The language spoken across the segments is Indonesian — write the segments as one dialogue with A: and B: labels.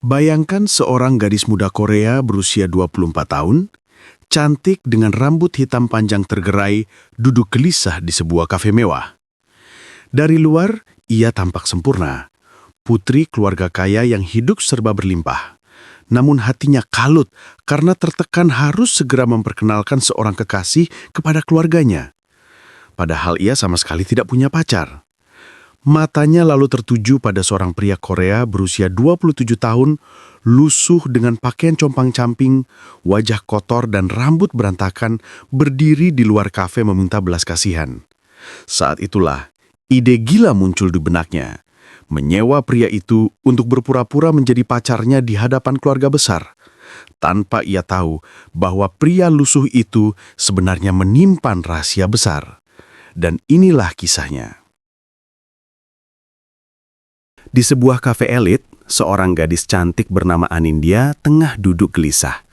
A: Bayangkan seorang gadis muda Korea berusia 24 tahun, cantik dengan rambut hitam panjang tergerai, duduk gelisah di sebuah kafe mewah. Dari luar, ia tampak sempurna. Putri keluarga kaya yang hidup serba berlimpah. Namun hatinya kalut karena tertekan harus segera memperkenalkan seorang kekasih kepada keluarganya. Padahal ia sama sekali tidak punya pacar. Matanya lalu tertuju pada seorang pria Korea berusia 27 tahun, lusuh dengan pakaian compang-camping, wajah kotor dan rambut berantakan, berdiri di luar kafe meminta belas kasihan. Saat itulah, ide gila muncul di benaknya. Menyewa pria itu untuk berpura-pura menjadi pacarnya di hadapan keluarga besar. Tanpa ia tahu bahwa pria lusuh itu sebenarnya menyimpan rahasia besar. Dan inilah kisahnya. Di sebuah kafe elit, seorang gadis cantik bernama Anindya tengah duduk gelisah.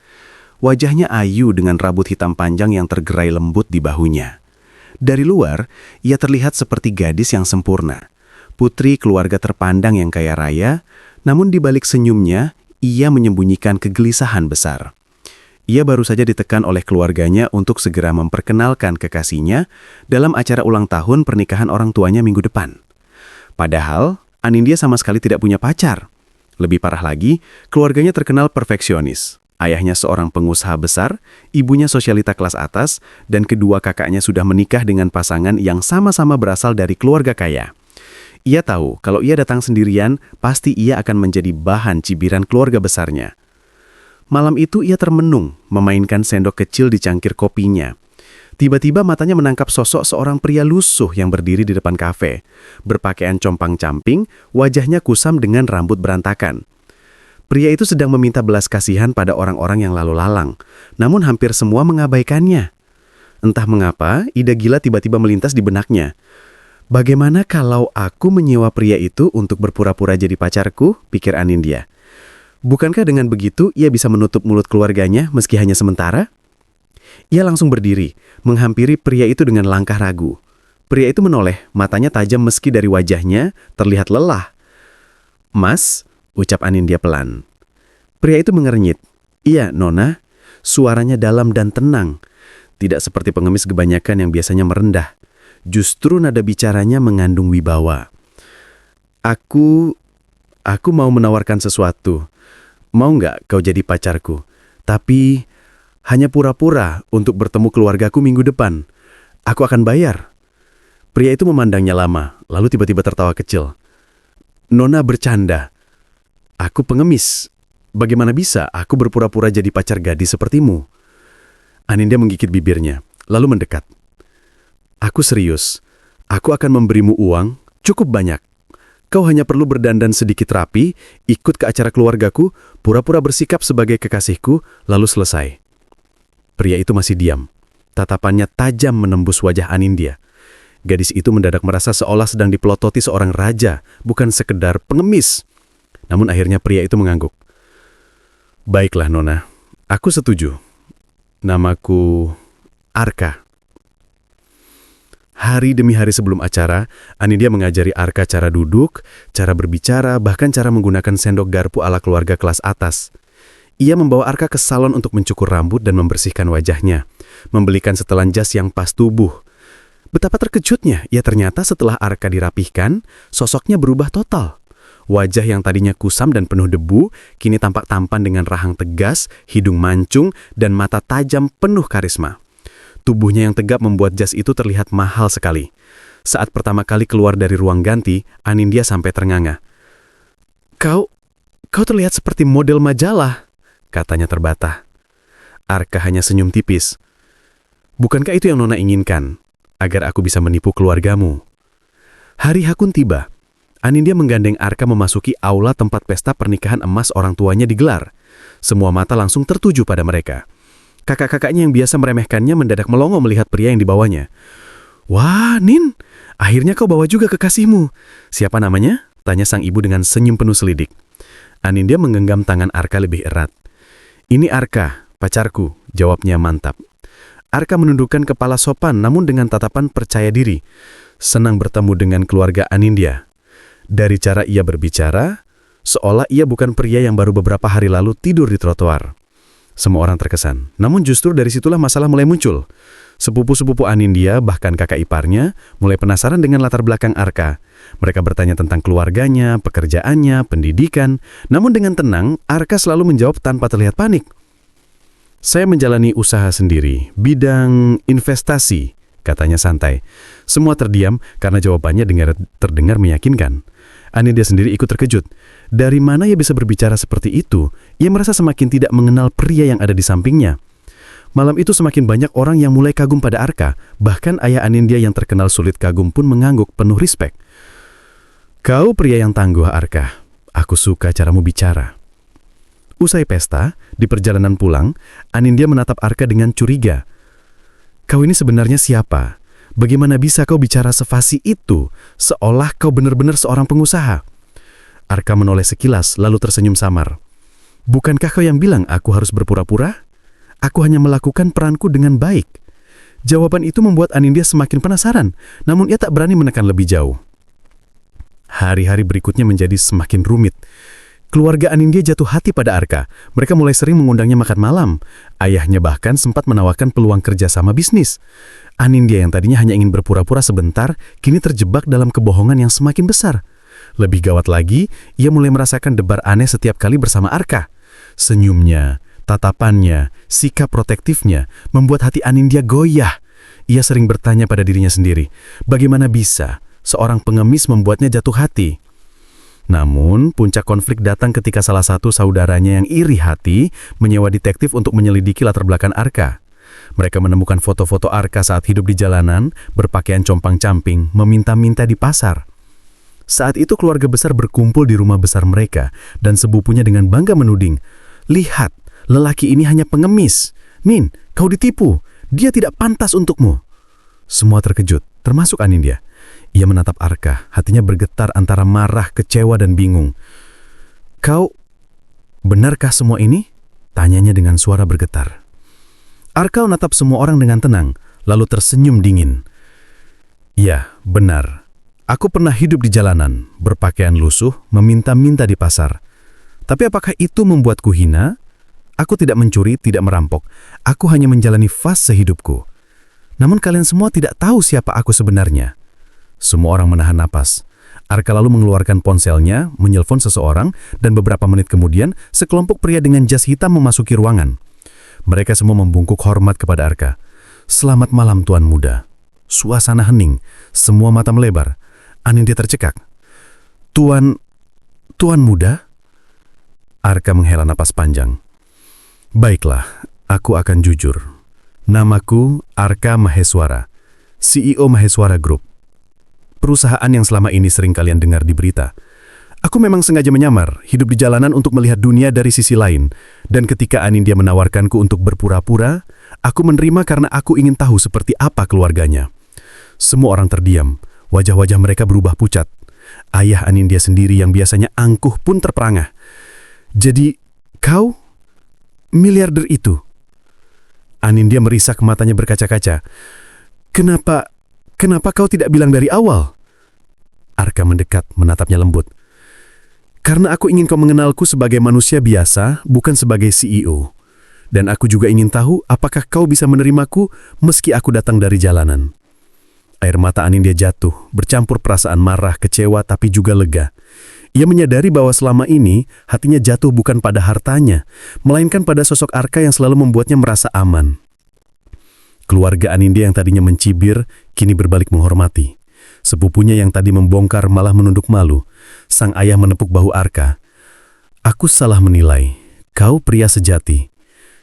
A: Wajahnya ayu dengan rambut hitam panjang yang tergerai lembut di bahunya. Dari luar, ia terlihat seperti gadis yang sempurna. Putri keluarga terpandang yang kaya raya, namun di balik senyumnya, ia menyembunyikan kegelisahan besar. Ia baru saja ditekan oleh keluarganya untuk segera memperkenalkan kekasihnya dalam acara ulang tahun pernikahan orang tuanya minggu depan. Padahal, Anindya sama sekali tidak punya pacar. Lebih parah lagi, keluarganya terkenal perfeksionis. Ayahnya seorang pengusaha besar, ibunya sosialita kelas atas, dan kedua kakaknya sudah menikah dengan pasangan yang sama-sama berasal dari keluarga kaya. Ia tahu kalau ia datang sendirian, pasti ia akan menjadi bahan cibiran keluarga besarnya. Malam itu ia termenung, memainkan sendok kecil di cangkir kopinya. Tiba-tiba matanya menangkap sosok seorang pria lusuh yang berdiri di depan kafe. Berpakaian compang-camping, wajahnya kusam dengan rambut berantakan. Pria itu sedang meminta belas kasihan pada orang-orang yang lalu lalang, namun hampir semua mengabaikannya. Entah mengapa, ide gila tiba-tiba melintas di benaknya. Bagaimana kalau aku menyewa pria itu untuk berpura-pura jadi pacarku, pikir Anindya. Bukankah dengan begitu ia bisa menutup mulut keluarganya meski hanya sementara? Ia langsung berdiri, menghampiri pria itu dengan langkah ragu. Pria itu menoleh, matanya tajam meski dari wajahnya terlihat lelah. "Mas," ucap Anindya pelan. Pria itu mengernyit. "Iya, Nona." Suaranya dalam dan tenang. Tidak seperti pengemis kebanyakan yang biasanya merendah. Justru nada bicaranya mengandung wibawa. Aku mau menawarkan sesuatu. Mau nggak kau jadi pacarku? Tapi hanya pura-pura untuk bertemu keluargaku minggu depan. Aku akan bayar." Pria itu memandangnya lama, lalu tiba-tiba tertawa kecil. "Nona bercanda. Aku pengemis. Bagaimana bisa aku berpura-pura jadi pacar gadis sepertimu?" Anindya menggigit bibirnya, lalu mendekat. "Aku serius. Aku akan memberimu uang, cukup banyak. Kau hanya perlu berdandan sedikit rapi, ikut ke acara keluargaku, pura-pura bersikap sebagai kekasihku, lalu selesai." Pria itu masih diam. Tatapannya tajam menembus wajah Anindya. Gadis itu mendadak merasa seolah sedang dipelototi seorang raja, bukan sekedar pengemis. Namun akhirnya pria itu mengangguk. "Baiklah, Nona. Aku setuju. Namaku Arka." Hari demi hari sebelum acara, Anindya mengajari Arka cara duduk, cara berbicara, bahkan cara menggunakan sendok garpu ala keluarga kelas atas. Ia membawa Arka ke salon untuk mencukur rambut dan membersihkan wajahnya, membelikan setelan jas yang pas tubuh. Betapa terkejutnya, ia ternyata setelah Arka dirapihkan, sosoknya berubah total. Wajah yang tadinya kusam dan penuh debu, kini tampak tampan dengan rahang tegas, hidung mancung, dan mata tajam penuh karisma. Tubuhnya yang tegap membuat jas itu terlihat mahal sekali. Saat pertama kali keluar dari ruang ganti, Anindya sampai ternganga. Kau terlihat seperti model majalah," katanya terbata. Arka hanya senyum tipis. "Bukankah itu yang Nona inginkan? Agar aku bisa menipu keluargamu." Hari Hakun tiba. Anindya menggandeng Arka memasuki aula tempat pesta pernikahan emas orang tuanya digelar. Semua mata langsung tertuju pada mereka. Kakak-kakaknya yang biasa meremehkannya mendadak melongo melihat pria yang dibawanya. "Wah, Nin, akhirnya kau bawa juga kekasihmu. Siapa namanya?" tanya sang ibu dengan senyum penuh selidik. Anindya menggenggam tangan Arka lebih erat. "Ini Arka, pacarku," jawabnya mantap. Arka menundukkan kepala sopan namun dengan tatapan percaya diri. Senang bertemu dengan keluarga Anindya. Dari cara ia berbicara, seolah ia bukan pria yang baru beberapa hari lalu tidur di trotoar. Semua orang terkesan, namun justru dari situlah masalah mulai muncul. Sepupu-sepupu Anindya, bahkan kakak iparnya, mulai penasaran dengan latar belakang Arka. Mereka bertanya tentang keluarganya, pekerjaannya, pendidikan. Namun dengan tenang, Arka selalu menjawab tanpa terlihat panik. Saya menjalani usaha sendiri, bidang investasi, katanya santai. Semua terdiam karena jawabannya terdengar meyakinkan. Anindya sendiri ikut terkejut. Dari mana ia bisa berbicara seperti itu? Ia merasa semakin tidak mengenal pria yang ada di sampingnya. Malam itu semakin banyak orang yang mulai kagum pada Arka. Bahkan ayah Anindya yang terkenal sulit kagum pun mengangguk penuh respek. Kau pria yang tangguh, Arka. Aku suka caramu bicara. Usai pesta, di perjalanan pulang, Anindya menatap Arka dengan curiga. Kau ini sebenarnya siapa? Bagaimana bisa kau bicara sefasih itu, seolah kau benar-benar seorang pengusaha? Arka menoleh sekilas, lalu tersenyum samar. Bukankah kau yang bilang aku harus berpura-pura? Aku hanya melakukan peranku dengan baik. Jawaban itu membuat Anindya semakin penasaran, namun ia tak berani menekan lebih jauh. Hari-hari berikutnya menjadi semakin rumit. Keluarga Anindya jatuh hati pada Arka. Mereka mulai sering mengundangnya makan malam. Ayahnya bahkan sempat menawarkan peluang kerjasama bisnis. Anindya yang tadinya hanya ingin berpura-pura sebentar, kini terjebak dalam kebohongan yang semakin besar. Lebih gawat lagi, ia mulai merasakan debar aneh setiap kali bersama Arka. Senyumnya, tatapannya, sikap protektifnya membuat hati Anindya goyah. Ia sering bertanya pada dirinya sendiri, bagaimana bisa seorang pengemis membuatnya jatuh hati? Namun, puncak konflik datang ketika salah satu saudaranya yang iri hati menyewa detektif untuk menyelidiki latar belakang Arka. Mereka menemukan foto-foto Arka saat hidup di jalanan, berpakaian compang-camping, meminta-minta di pasar. Saat itu keluarga besar berkumpul di rumah besar mereka, dan sepupunya dengan bangga menuding, lihat, lelaki ini hanya pengemis. Nin, kau ditipu. Dia tidak pantas untukmu. Semua terkejut, termasuk Anindya. Ia menatap Arka, hatinya bergetar antara marah, kecewa, dan bingung. Kau, benarkah semua ini? Tanyanya dengan suara bergetar. Arka menatap semua orang dengan tenang, lalu tersenyum dingin. Ya, benar. Aku pernah hidup di jalanan, berpakaian lusuh, meminta-minta di pasar. Tapi apakah itu membuatku hina? Aku tidak mencuri, tidak merampok. Aku hanya menjalani fase hidupku. Namun kalian semua tidak tahu siapa aku sebenarnya. Semua orang menahan napas. Arka lalu mengeluarkan ponselnya, menelpon seseorang, dan beberapa menit kemudian, sekelompok pria dengan jas hitam memasuki ruangan. Mereka semua membungkuk hormat kepada Arka. Selamat malam, Tuan Muda. Suasana hening, semua mata melebar. Anindya tercekak. Tuan Muda? Arka menghela napas panjang. Baiklah, aku akan jujur. Namaku Arka Maheswara, CEO Maheswara Group. Perusahaan yang selama ini sering kalian dengar di berita. Aku memang sengaja menyamar, hidup di jalanan untuk melihat dunia dari sisi lain. Dan ketika Anindya menawarkanku untuk berpura-pura, aku menerima karena aku ingin tahu seperti apa keluarganya. Semua orang terdiam. Wajah-wajah mereka berubah pucat. Ayah Anindya sendiri yang biasanya angkuh pun terperangah. Jadi, kau? Miliarder itu? Anindya merisak matanya berkaca-kaca. Kenapa kau tidak bilang dari awal? Arka mendekat, menatapnya lembut. Karena aku ingin kau mengenalku sebagai manusia biasa, bukan sebagai CEO. Dan aku juga ingin tahu apakah kau bisa menerimaku meski aku datang dari jalanan. Air mata Anindya jatuh, bercampur perasaan marah, kecewa, tapi juga lega. Ia menyadari bahwa selama ini hatinya jatuh bukan pada hartanya, melainkan pada sosok Arka yang selalu membuatnya merasa aman. Keluarga Anindya yang tadinya mencibir, kini berbalik menghormati. Sepupunya yang tadi membongkar malah menunduk malu. Sang ayah menepuk bahu Arka. Aku salah menilai. Kau pria sejati.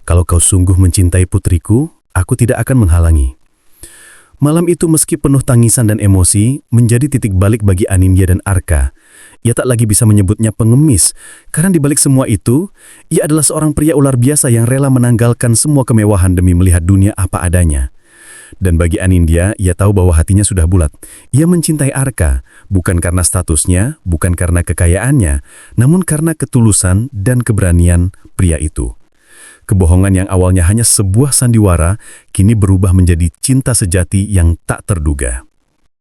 A: Kalau kau sungguh mencintai putriku, aku tidak akan menghalangi. Malam itu meski penuh tangisan dan emosi, menjadi titik balik bagi Anindya dan Arka. Ia tak lagi bisa menyebutnya pengemis, karena di balik semua itu, ia adalah seorang pria ular biasa yang rela menanggalkan semua kemewahan demi melihat dunia apa adanya. Dan bagi Anindya, ia tahu bahwa hatinya sudah bulat. Ia mencintai Arka, bukan karena statusnya, bukan karena kekayaannya, namun karena ketulusan dan keberanian pria itu. Kebohongan yang awalnya hanya sebuah sandiwara, kini berubah menjadi cinta sejati yang tak terduga.